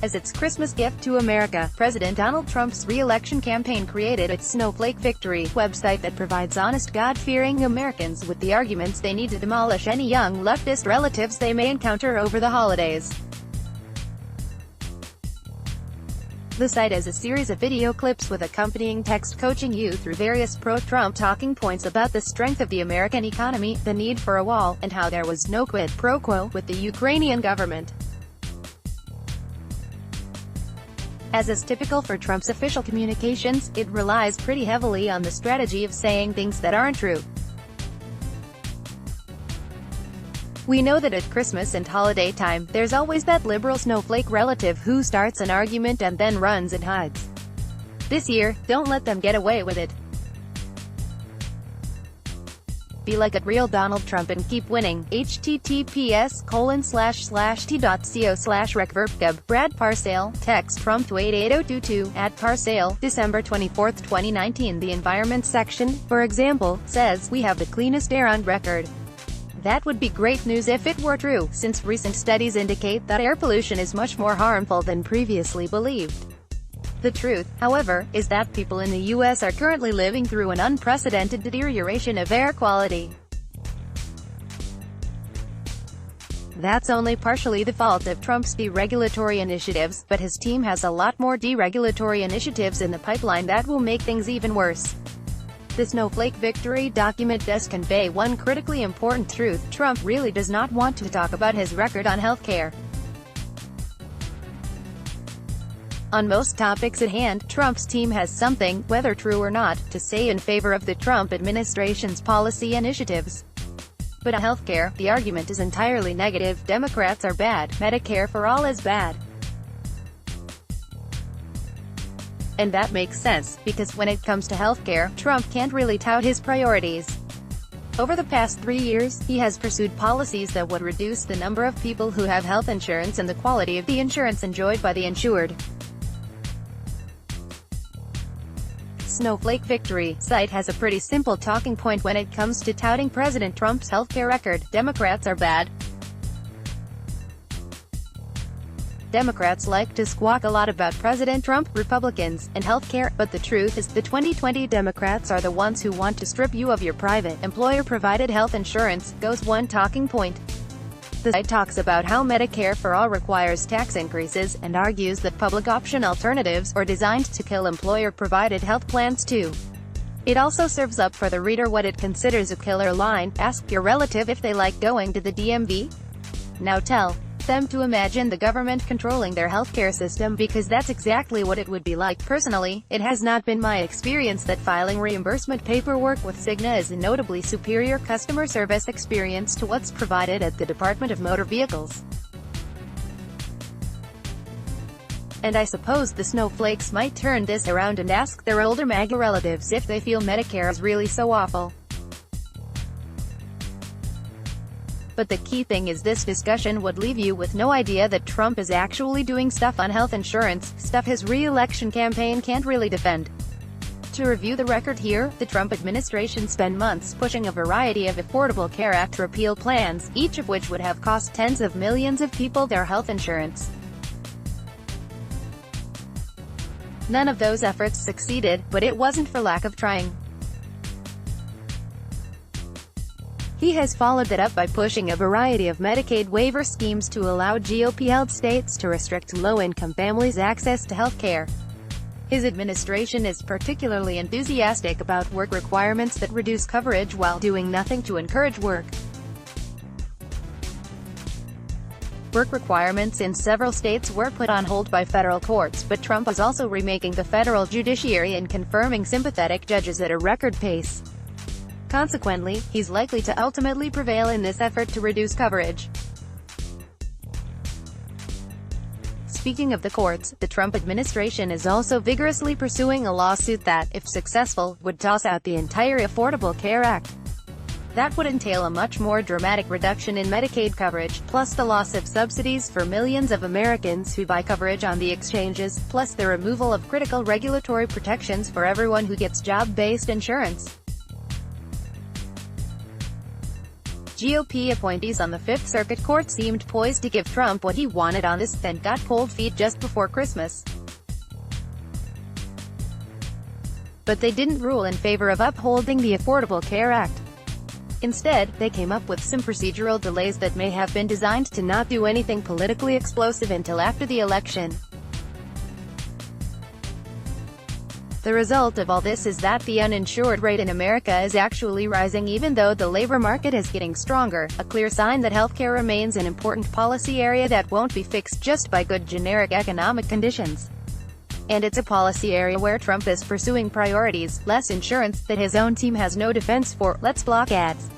As its Christmas gift to America, President Donald Trump's re-election campaign created its Snowflake Victory website that provides honest, God-fearing Americans with the arguments they need to demolish any young leftist relatives they may encounter over the holidays. The site has a series of video clips with accompanying text coaching you through various pro-Trump talking points about the strength of the American economy, the need for a wall, and how there was no quid pro quo with the Ukrainian government. As is typical for Trump's official communications, it relies pretty heavily on the strategy of saying things that aren't true. We know that at Christmas and holiday time, there's always that liberal snowflake relative who starts an argument and then runs and hides. This year, don't let them get away with it. Be like a real Donald Trump and keep winning. https://t.co/recverbgub. Brad Parscale, text from 2888022, @Parscale, December 24, 2019. The environment section, for example, says, "We have the cleanest air on record." That would be great news if it were true, since recent studies indicate that air pollution is much more harmful than previously believed. The truth, however, is that people in the U.S. are currently living through an unprecedented deterioration of air quality. That's only partially the fault of Trump's deregulatory initiatives, but his team has a lot more deregulatory initiatives in the pipeline that will make things even worse. The Snowflake Victory document does convey one critically important truth: Trump really does not want to talk about his record on healthcare. On most topics at hand, Trump's team has something, whether true or not, to say in favor of the Trump administration's policy initiatives. But on healthcare, the argument is entirely negative. Democrats are bad, Medicare for all is bad. And that makes sense, because when it comes to healthcare, Trump can't really tout his priorities. Over the past 3 years, he has pursued policies that would reduce the number of people who have health insurance and the quality of the insurance enjoyed by the insured. Snowflake Victory site has a pretty simple talking point when it comes to touting President Trump's healthcare record: Democrats are bad. Democrats like to squawk a lot about President Trump, Republicans, and healthcare, but the truth is, the 2020 Democrats are the ones who want to strip you of your private, employer-provided health insurance, goes one talking point. The site talks about how Medicare for all requires tax increases, and argues that public option alternatives are designed to kill employer-provided health plans too. It also serves up for the reader what it considers a killer line: ask your relative if they like going to the DMV. Now tell them to imagine the government controlling their healthcare system, because that's exactly what it would be like. Personally, it has not been my experience that filing reimbursement paperwork with Cigna is a notably superior customer service experience to what's provided at the Department of Motor Vehicles. And I suppose the snowflakes might turn this around and ask their older MAGA relatives if they feel Medicare is really so awful. But the key thing is, this discussion would leave you with no idea that Trump is actually doing stuff on health insurance, stuff his re-election campaign can't really defend. To review the record here, the Trump administration spent months pushing a variety of Affordable Care Act repeal plans, each of which would have cost tens of millions of people their health insurance. None of those efforts succeeded, but it wasn't for lack of trying. He has followed that up by pushing a variety of Medicaid waiver schemes to allow GOP-held states to restrict low-income families' access to health care. His administration is particularly enthusiastic about work requirements that reduce coverage while doing nothing to encourage work. Work requirements in several states were put on hold by federal courts, but Trump is also remaking the federal judiciary and confirming sympathetic judges at a record pace. Consequently, he's likely to ultimately prevail in this effort to reduce coverage. Speaking of the courts, the Trump administration is also vigorously pursuing a lawsuit that, if successful, would toss out the entire Affordable Care Act. That would entail a much more dramatic reduction in Medicaid coverage, plus the loss of subsidies for millions of Americans who buy coverage on the exchanges, plus the removal of critical regulatory protections for everyone who gets job-based insurance. GOP appointees on the Fifth Circuit Court seemed poised to give Trump what he wanted on this, then got cold feet just before Christmas. But they didn't rule in favor of upholding the Affordable Care Act. Instead, they came up with some procedural delays that may have been designed to not do anything politically explosive until after the election. The result of all this is that the uninsured rate in America is actually rising even though the labor market is getting stronger, a clear sign that healthcare remains an important policy area that won't be fixed just by good generic economic conditions. And it's a policy area where Trump is pursuing priorities, less insurance, that his own team has no defense for. Let's block ads.